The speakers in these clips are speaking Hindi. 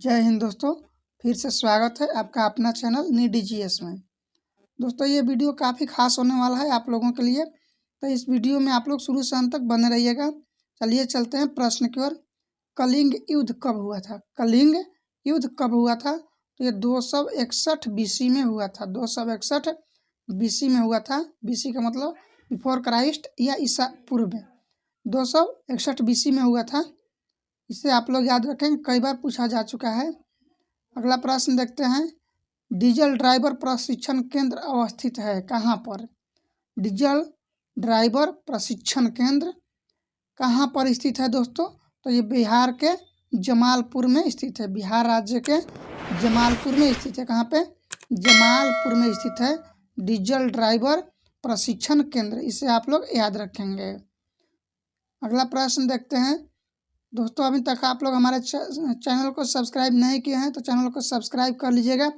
जय हिंद दोस्तों, फिर से स्वागत है आपका अपना चैनल नीडी जीएस में। दोस्तों ये वीडियो काफ़ी खास होने वाला है आप लोगों के लिए, तो इस वीडियो में आप लोग शुरू से अंत तक बने रहिएगा। चलिए चलते हैं प्रश्न की ओर। कलिंग युद्ध कब हुआ था? कलिंग युद्ध कब हुआ था? तो ये 261 बीसी में हुआ था। 261 बीसी में हुआ था। बीसी का मतलब बिफोर क्राइस्ट या ईसा पूर्व में। 261 बीसी में हुआ था। इसे आप लोग याद रखें, कई बार पूछा जा चुका है। अगला प्रश्न देखते हैं। डीजल ड्राइवर प्रशिक्षण केंद्र अवस्थित है कहाँ पर? डीजल ड्राइवर प्रशिक्षण केंद्र कहाँ पर स्थित है दोस्तों? तो ये बिहार के जमालपुर में स्थित है। बिहार राज्य के जमालपुर में स्थित है। कहाँ पे? जमालपुर में स्थित है डीजल ड्राइवर प्रशिक्षण केंद्र। इसे आप लोग याद रखेंगे। अगला प्रश्न देखते हैं। दोस्तों अभी तक आप लोग हमारे चैनल को सब्सक्राइब नहीं किए हैं तो चैनल को सब्सक्राइब कर लीजिएगा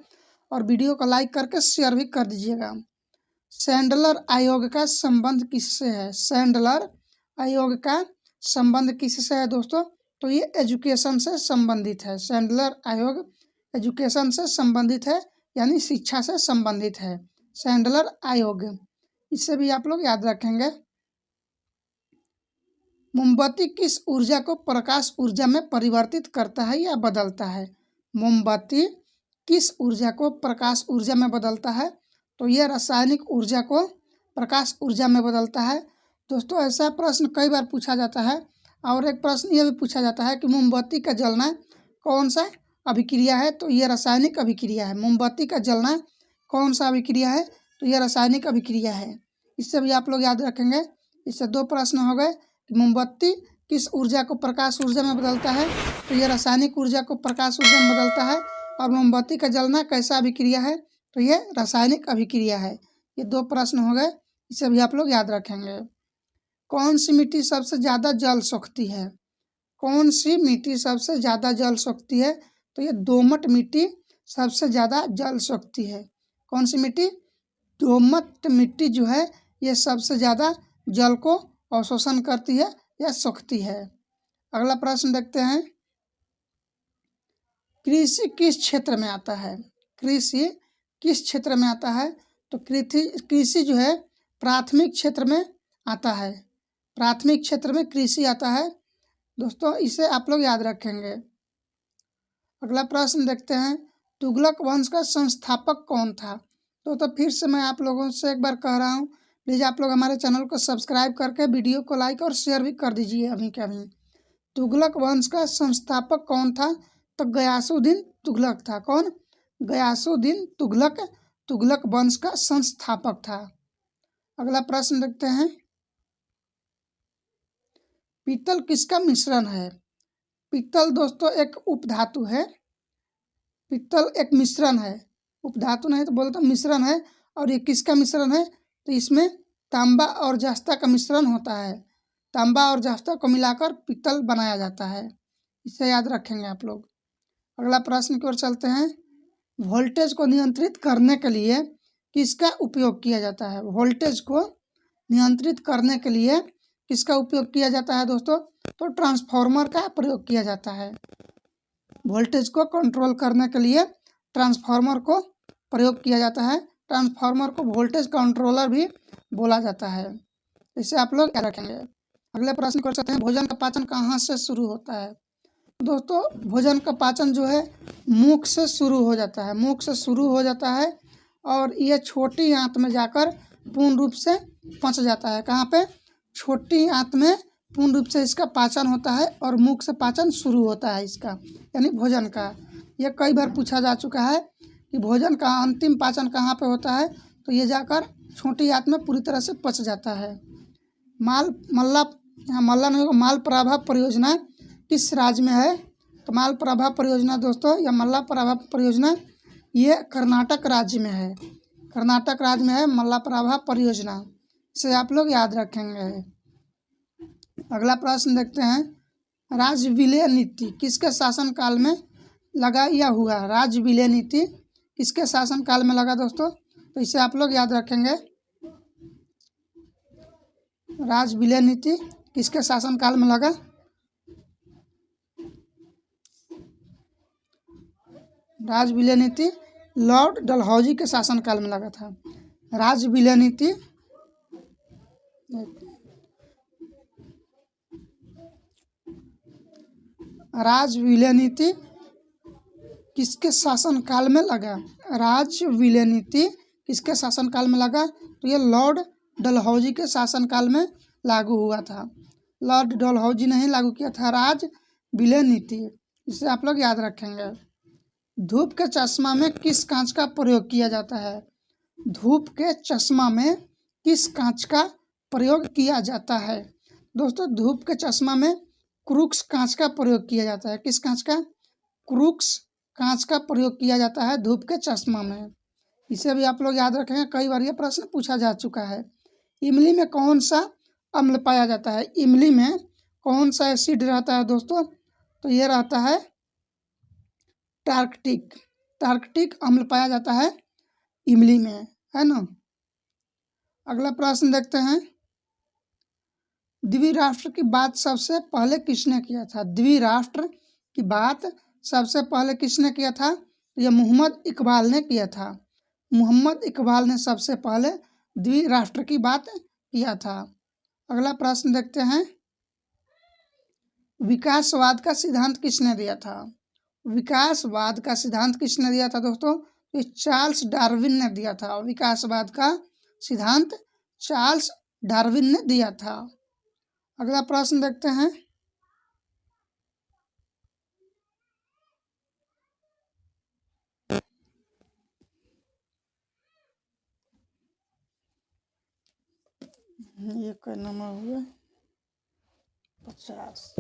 और वीडियो को लाइक करके शेयर भी कर दीजिएगा। सैंडलर आयोग का संबंध किससे है? सैंडलर आयोग का संबंध किससे है दोस्तों? तो ये एजुकेशन से संबंधित है। सैंडलर आयोग एजुकेशन से संबंधित है, यानी शिक्षा से संबंधित है सैंडलर आयोग। इसे भी आप लोग याद रखेंगे। मोमबत्ती किस ऊर्जा को प्रकाश ऊर्जा में परिवर्तित करता है या बदलता है? मोमबत्ती किस ऊर्जा को प्रकाश ऊर्जा में बदलता है? तो यह रासायनिक ऊर्जा को प्रकाश ऊर्जा में बदलता है। दोस्तों ऐसा प्रश्न कई बार पूछा जाता है। और एक प्रश्न यह भी पूछा जाता है कि मोमबत्ती का जलना कौन सा अभिक्रिया है? तो यह रासायनिक अभिक्रिया है। मोमबत्ती का जलना कौन सा अभिक्रिया है? तो यह रासायनिक अभिक्रिया है। इससे भी आप लोग याद रखेंगे। इससे दो प्रश्न हो गए। मोमबत्ती किस ऊर्जा को प्रकाश ऊर्जा में बदलता है? तो यह रासायनिक ऊर्जा को प्रकाश ऊर्जा में बदलता है। और मोमबत्ती का जलना कैसा अभिक्रिया है? तो यह रासायनिक अभिक्रिया है। ये दो प्रश्न हो गए, इसे भी आप लोग याद रखेंगे। कौन सी मिट्टी सबसे ज़्यादा जल सोखती है? कौन सी मिट्टी सबसे ज़्यादा जल सोखती है? तो ये दोमट मिट्टी सबसे ज़्यादा जल सोखती है। कौन सी मिट्टी? दोमट मिट्टी जो है ये सबसे ज़्यादा जल को अवशोषण करती है या सोखती है। अगला प्रश्न देखते हैं। कृषि किस क्षेत्र में आता है? कृषि किस क्षेत्र में आता है? तो कृषि जो है प्राथमिक क्षेत्र में आता है। प्राथमिक क्षेत्र में कृषि आता है दोस्तों, इसे आप लोग याद रखेंगे। अगला प्रश्न देखते हैं। तुगलक वंश का संस्थापक कौन था? तो फिर से मैं आप लोगों से एक बार कह रहा हूँ, प्लीज़ आप लोग हमारे चैनल को सब्सक्राइब करके वीडियो को लाइक और शेयर भी कर दीजिए अभी के अभी। तुगलक वंश का संस्थापक कौन था? तो गयासुद्दीन तुगलक था। कौन? गयासुद्दीन तुगलक तुगलक वंश का संस्थापक था। अगला प्रश्न देखते हैं। पीतल किसका मिश्रण है? पीतल दोस्तों एक उपधातु है। पीतल एक मिश्रण है, उपधातु नहीं तो बोलता मिश्रण है। और ये किसका मिश्रण है? तो इसमें तांबा और जस्ता का मिश्रण होता है। तांबा और जस्ता को मिलाकर पीतल बनाया जाता है। इसे याद रखेंगे आप लोग। अगला प्रश्न की ओर चलते हैं। वोल्टेज को नियंत्रित करने के लिए किसका उपयोग किया जाता है? वोल्टेज को नियंत्रित करने के लिए किसका उपयोग किया जाता है दोस्तों? तो ट्रांसफार्मर का प्रयोग किया जाता है। वोल्टेज को कंट्रोल करने के लिए ट्रांसफार्मर को प्रयोग किया जाता है। ट्रांसफार्मर को वोल्टेज कंट्रोलर भी बोला जाता है। इसे आप लोग याद रखेंगे। अगले प्रश्न कर सकते हैं। भोजन का पाचन कहाँ से शुरू होता है? दोस्तों भोजन का पाचन जो है मुख से शुरू हो जाता है। मुख से शुरू हो जाता है और ये छोटी आंत में जाकर पूर्ण रूप से पच जाता है। कहाँ पे? छोटी आंत में पूर्ण रूप से इसका पाचन होता है और मुख से पाचन शुरू होता है इसका, यानी भोजन का। यह कई बार पूछा जा चुका है कि भोजन का अंतिम पाचन कहाँ पे होता है? तो ये जाकर छोटी आंत में पूरी तरह से पच जाता है। मल्ला नहीं होगा, मालप्रभा परियोजना किस राज्य में है? तो मालप्रभा परियोजना दोस्तों या मल्लाप्रभा परियोजना ये कर्नाटक राज्य में है। कर्नाटक राज्य में है मल्लाप्रभा परियोजना। इसे आप लोग याद रखेंगे। अगला प्रश्न देखते हैं। राजविलय नीति किसके शासनकाल में लगा या हुआ? राजविलय नीति किसके शासनकाल में लगा दोस्तों? तो इसे आप लोग याद रखेंगे। राजविलय नीति किसके शासनकाल में लगा? राज विलय नीति लॉर्ड डलहौजी के शासनकाल में लगा था। राज विलय नीति राज विलय नीति किसके शासनकाल में लगा? राज विलय नीति किसके शासनकाल में लगा? तो ये लॉर्ड डलहौजी के शासनकाल में लागू हुआ था। लॉर्ड डलहौजी ने ही लागू किया था राज विलय नीति। इसे आप लोग याद रखेंगे। धूप के चश्मा में किस कांच का प्रयोग किया जाता है? धूप के चश्मा में किस कांच का प्रयोग किया जाता है? दोस्तों, धूप के चश्मा में क्रूक्स कांच का प्रयोग किया जाता है। किस कांच का? क्रूक्स कांच का प्रयोग किया जाता है धूप के चश्मा में। इसे भी आप लोग याद रखेंगे, कई बार ये प्रश्न पूछा जा चुका है। इमली में कौन सा अम्ल पाया जाता है? इमली में कौन सा एसिड रहता है दोस्तों? तो ये रहता है टार्कटिक। टार्कटिक अम्ल पाया जाता है इमली में, है ना। अगला प्रश्न देखते हैं। द्विराष्ट्र की बात सबसे पहले किसने किया था? द्विराष्ट्र की बात सबसे पहले किसने किया था? यह मोहम्मद इकबाल ने किया था। मोहम्मद इकबाल ने सबसे पहले द्विराष्ट्र की बात किया था। अगला प्रश्न देखते हैं। विकासवाद का सिद्धांत किसने दिया था? विकासवाद का सिद्धांत किसने दिया था दोस्तों? ये चार्ल्स डार्विन ने दिया था। विकासवाद का सिद्धांत चार्ल्स डार्विन ने दिया था। अगला प्रश्न देखते हैं। ये कोई नंबर हुआ 50।